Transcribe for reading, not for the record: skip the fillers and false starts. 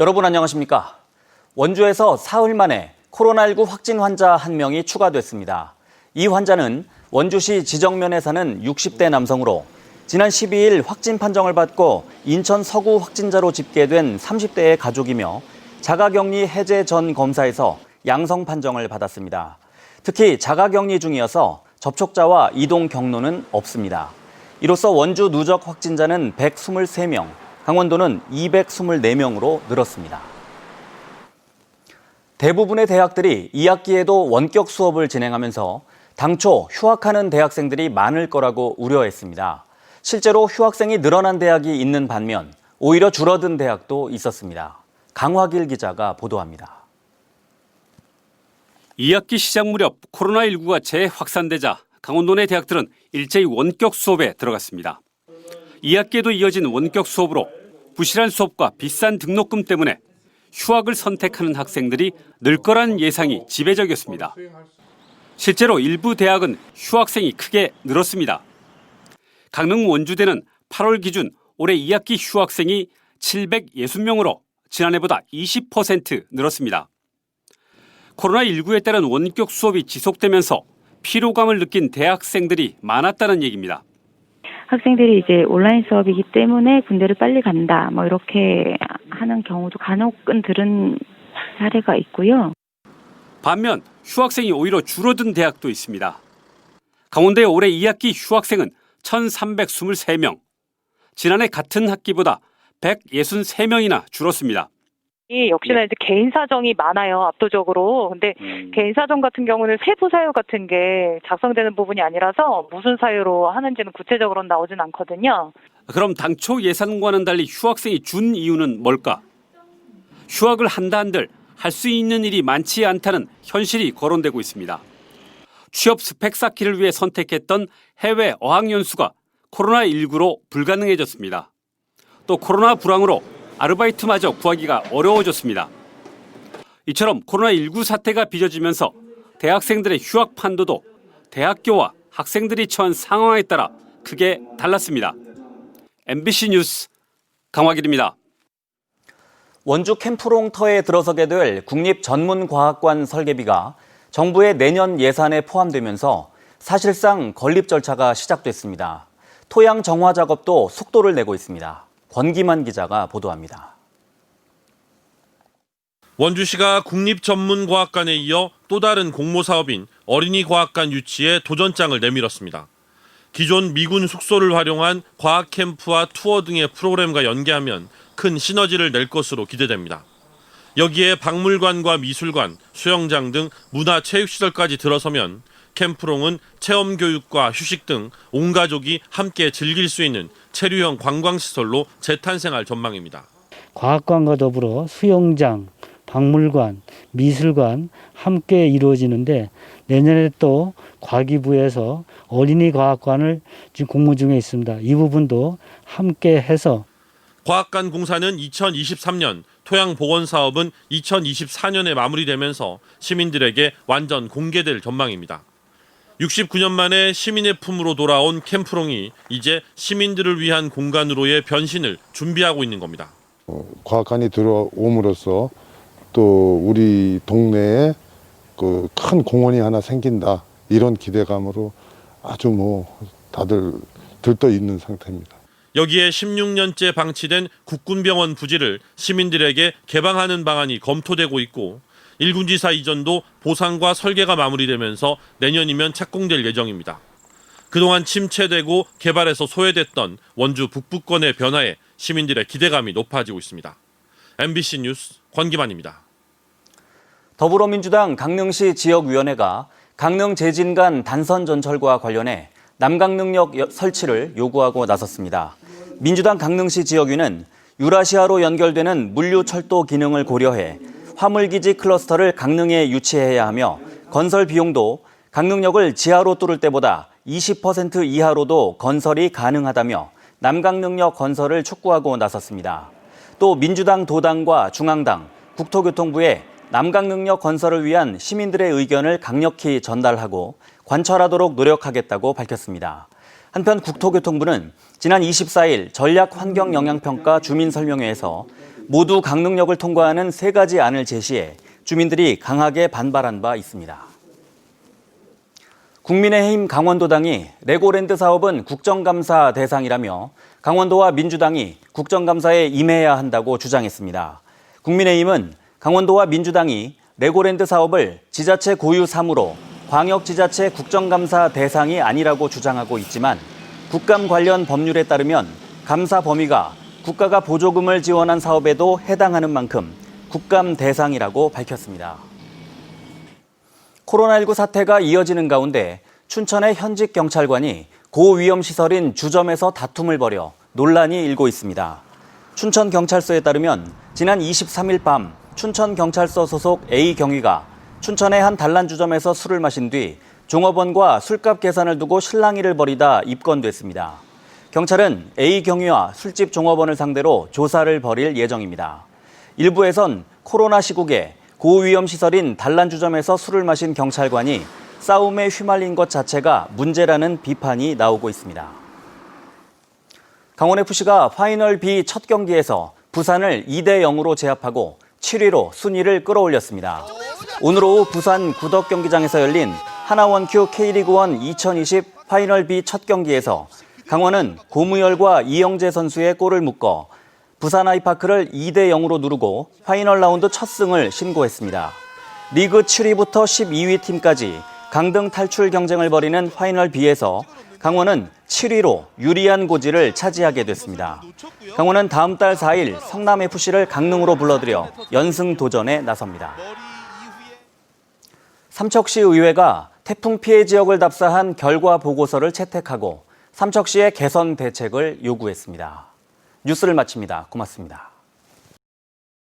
여러분 안녕하십니까? 원주에서 사흘 만에 코로나19 확진 환자 1명이 추가됐습니다. 이 환자는 원주시 지정면에 사는 60대 남성으로 지난 12일 확진 판정을 받고 인천 서구 확진자로 집계된 30대의 가족이며 자가격리 해제 전 검사에서 양성 판정을 받았습니다. 특히 자가격리 중이어서 접촉자와 이동 경로는 없습니다. 이로써 원주 누적 확진자는 123명, 강원도는 224명으로 늘었습니다. 대부분의 대학들이 2학기에도 원격 수업을 진행하면서 당초 휴학하는 대학생들이 많을 거라고 우려했습니다. 실제로 휴학생이 늘어난 대학이 있는 반면 오히려 줄어든 대학도 있었습니다. 강화길 기자가 보도합니다. 2학기 시작 무렵 코로나19가 재확산되자 강원도 내 대학들은 일제히 원격 수업에 들어갔습니다. 2학기에도 이어진 원격 수업으로 부실한 수업과 비싼 등록금 때문에 휴학을 선택하는 학생들이 늘 거란 예상이 지배적이었습니다. 실제로 일부 대학은 휴학생이 크게 늘었습니다. 강릉 원주대는 8월 기준 올해 2학기 휴학생이 760명으로 지난해보다 20% 늘었습니다. 코로나19에 따른 원격 수업이 지속되면서 피로감을 느낀 대학생들이 많았다는 얘기입니다. 학생들이 이제 온라인 수업이기 때문에 군대를 빨리 간다, 이렇게 하는 경우도 간혹은 들은 사례가 있고요. 반면 휴학생이 오히려 줄어든 대학도 있습니다. 강원도의 올해 2학기 휴학생은 1,323명, 지난해 같은 학기보다 163명이나 줄었습니다. 역시나 이제 개인 사정이 많아요, 압도적으로. 근데 개인 사정 같은 경우는 세부 사유 같은 게 작성되는 부분이 아니라서 무슨 사유로 하는지는 구체적으로 나오진 않거든요. 그럼 당초 예상과는 달리 휴학생이 준 이유는 뭘까? 휴학을 한다 한들 할 수 있는 일이 많지 않다는 현실이 거론되고 있습니다. 취업 스펙 쌓기를 위해 선택했던 해외 어학연수가 코로나19로 불가능해졌습니다. 또 코로나 불황으로 아르바이트마저 구하기가 어려워졌습니다. 이처럼 코로나19 사태가 빚어지면서 대학생들의 휴학 판도도 대학교와 학생들이 처한 상황에 따라 크게 달랐습니다. MBC 뉴스 강화길입니다. 원주 캠프롱터에 들어서게 될 국립전문과학관 설계비가 정부의 내년 예산에 포함되면서 사실상 건립 절차가 시작됐습니다. 토양 정화 작업도 속도를 내고 있습니다. 권기만 기자가 보도합니다. 원주시가 국립전문과학관에 이어 또 다른 공모사업인 어린이과학관 유치에 도전장을 내밀었습니다. 기존 미군 숙소를 활용한 과학 캠프와 투어 등의 프로그램과 연계하면 큰 시너지를 낼 것으로 기대됩니다. 여기에 박물관과 미술관, 수영장 등 문화체육시설까지 들어서면 캠프롱은 체험교육과 휴식 등 온 가족이 함께 즐길 수 있는 체류형 관광시설로 재탄생할 전망입니다. 과학관과 더불어 수영장, 박물관, 미술관 함께 이루어지는데 내년에 또 과기부에서 어린이과학관을 지금 공모 중에 있습니다. 이 부분도 함께 해서 과학관 공사는 2023년, 토양복원 사업은 2024년에 마무리되면서 시민들에게 완전 공개될 전망입니다. 69년 만에 시민의 품으로 돌아온 캠프롱이 이제 시민들을 위한 공간으로의 변신을 준비하고 있는 겁니다. 과학관이 들어옴으로써 또 우리 동네에 그 큰 공원이 하나 생긴다, 이런 기대감으로 아주 다들 들떠 있는 상태입니다. 여기에 16년째 방치된 국군병원 부지를 시민들에게 개방하는 방안이 검토되고 있고 1군지사 이전도 보상과 설계가 마무리되면서 내년이면 착공될 예정입니다. 그동안 침체되고 개발에서 소외됐던 원주 북부권의 변화에 시민들의 기대감이 높아지고 있습니다. MBC 뉴스 권기만입니다. 더불어민주당 강릉시 지역위원회가 강릉 제진간 단선 전철과 관련해 남강릉역 설치를 요구하고 나섰습니다. 민주당 강릉시 지역위는 유라시아로 연결되는 물류철도 기능을 고려해 화물기지 클러스터를 강릉에 유치해야 하며 건설 비용도 강릉역을 지하로 뚫을 때보다 20% 이하로도 건설이 가능하다며 남강릉역 건설을 촉구하고 나섰습니다. 또 민주당 도당과 중앙당, 국토교통부에 남강릉역 건설을 위한 시민들의 의견을 강력히 전달하고 관철하도록 노력하겠다고 밝혔습니다. 한편 국토교통부는 지난 24일 전략환경영향평가 주민설명회에서 모두 강릉역을 통과하는 3가지 안을 제시해 주민들이 강하게 반발한 바 있습니다. 국민의힘 강원도당이 레고랜드 사업은 국정감사 대상이라며 강원도와 민주당이 국정감사에 임해야 한다고 주장했습니다. 국민의힘은 강원도와 민주당이 레고랜드 사업을 지자체 고유 사무로 광역지자체 국정감사 대상이 아니라고 주장하고 있지만 국감 관련 법률에 따르면 감사 범위가 국가가 보조금을 지원한 사업에도 해당하는 만큼 국감 대상이라고 밝혔습니다. 코로나19 사태가 이어지는 가운데 춘천의 현직 경찰관이 고위험시설인 주점에서 다툼을 벌여 논란이 일고 있습니다. 춘천경찰서에 따르면 지난 23일 밤 춘천경찰서 소속 A 경위가 춘천의 한 단란주점에서 술을 마신 뒤 종업원과 술값 계산을 두고 실랑이를 벌이다 입건됐습니다. 경찰은 A 경위와 술집 종업원을 상대로 조사를 벌일 예정입니다. 일부에선 코로나 시국에 고위험시설인 단란주점에서 술을 마신 경찰관이 싸움에 휘말린 것 자체가 문제라는 비판이 나오고 있습니다. 강원FC가 파이널 B 첫 경기에서 부산을 2대0으로 제압하고 7위로 순위를 끌어올렸습니다. 오늘 오후 부산 구덕 경기장에서 열린 하나원큐 K리그1 2020 파이널 B 첫 경기에서 강원은 고무열과 이영재 선수의 골을 묶어 부산 아이파크를 2대0으로 누르고 파이널 라운드 첫 승을 신고했습니다. 리그 7위부터 12위 팀까지 강등 탈출 경쟁을 벌이는 파이널 B에서 강원은 7위로 유리한 고지를 차지하게 됐습니다. 강원은 다음 달 4일 성남FC를 강릉으로 불러들여 연승 도전에 나섭니다. 삼척시 의회가 태풍 피해 지역을 답사한 결과 보고서를 채택하고 삼척시의 개선 대책을 요구했습니다. 뉴스를 마칩니다. 고맙습니다.